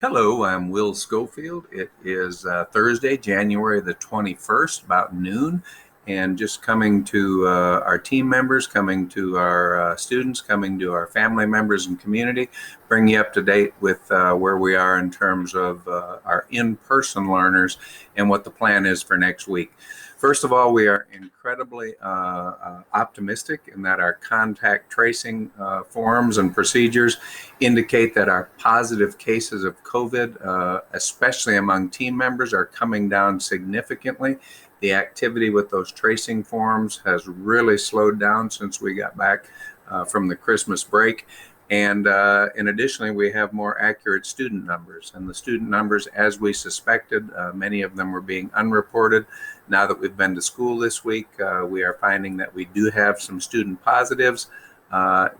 Hello, I'm Will Schofield. It is Thursday, January the 21st, about noon, and just coming to our team members, coming to our students, coming to our family members and community, bring you up to date with where we are in terms of our in-person learners and what the plan is for next week. First of all, we are incredibly optimistic in that our contact tracing forms and procedures indicate that our positive cases of COVID, especially among team members, are coming down significantly. The activity with those tracing forms has really slowed down since we got back from the Christmas break. And additionally, we have more accurate student numbers. And the student numbers, as we suspected, many of them were being unreported. Now that we've been to school this week, we are finding that we do have some student positives.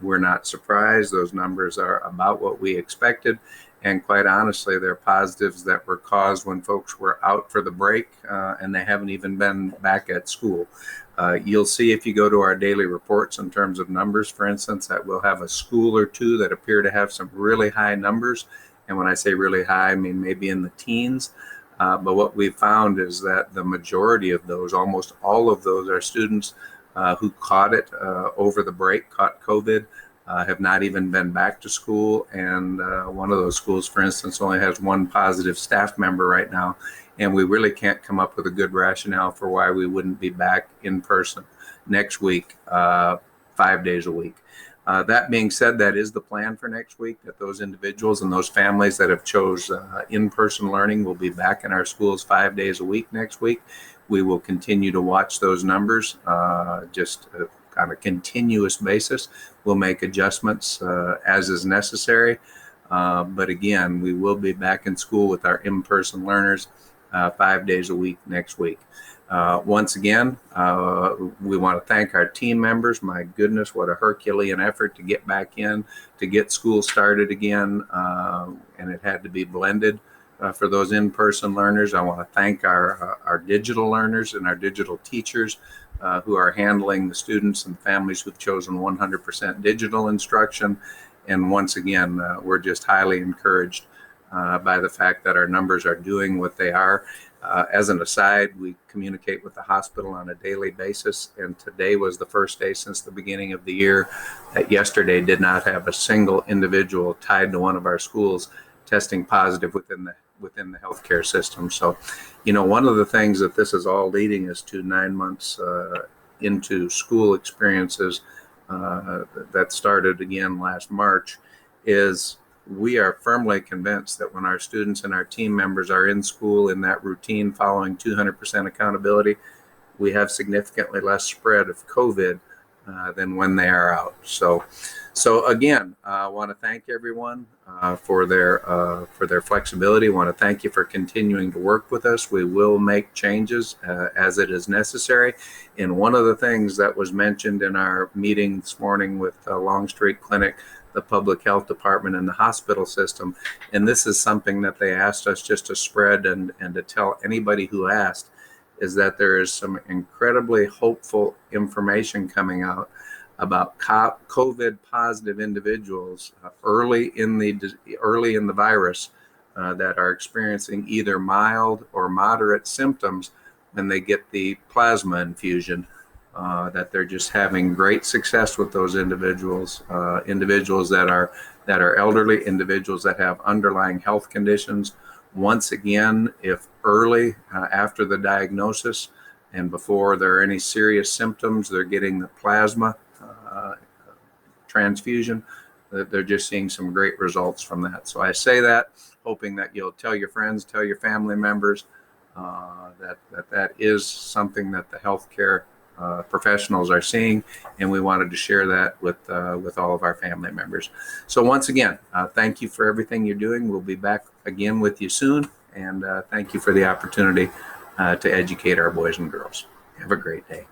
We're not surprised. Those numbers are about what we expected. And quite honestly, they're positives that were caused when folks were out for the break and they haven't even been back at school. You'll see if you go to our daily reports in terms of numbers, for instance, that we'll have a school or two that appear to have some really high numbers. And when I say really high, I mean maybe in the teens. But what we've found is that the majority of those, almost all of those, are students who caught it over the break, caught COVID, have not even been back to school. And one of those schools, for instance, only has one positive staff member right now. And we really can't come up with a good rationale for why we wouldn't be back in person next week, 5 days a week. That being said, that is the plan for next week, that those individuals and those families that have chose in-person learning will be back in our schools 5 days a week next week. We will continue to watch those numbers just on a continuous basis. We'll make adjustments as is necessary. But again, we will be back in school with our in-person learners 5 days a week next week. Once again, we want to thank our team members. My goodness, what a Herculean effort to get back in, to get school started again, and it had to be blended for those in-person learners. I want to thank our digital learners and our digital teachers who are handling the students and families who've chosen 100% digital instruction. And once again, we're just highly encouraged by the fact that our numbers are doing what they are. As an aside, we communicate with the hospital on a daily basis, and today was the first day since the beginning of the year that yesterday did not have a single individual tied to one of our schools testing positive within the healthcare system. So, one of the things that this is all leading us to 9 months into school experiences that started again last March is we are firmly convinced that when our students and our team members are in school in that routine following 200% accountability, we have significantly less spread of COVID than when they are out. So again, I want to thank everyone for their flexibility. I want to thank you for continuing to work with us. We will make changes as it is necessary. And one of the things that was mentioned in our meeting this morning with Longstreet Clinic, the public health department, and the hospital system, and this is something that they asked us just to spread and to tell anybody who asked, is that there is some incredibly hopeful information coming out about COVID positive individuals early in the virus that are experiencing either mild or moderate symptoms when they get the plasma infusion. That they're just having great success with those individuals, individuals that are elderly, individuals that have underlying health conditions. Once again, if early after the diagnosis and before there are any serious symptoms, they're getting the plasma transfusion, they're just seeing some great results from that. So I say that hoping that you'll tell your friends, tell your family members that is something that the healthcare professionals are seeing, and we wanted to share that with all of our family members. So once again, thank you for everything you're doing. We'll be back again with you soon, and thank you for the opportunity to educate our boys and girls. Have a great day.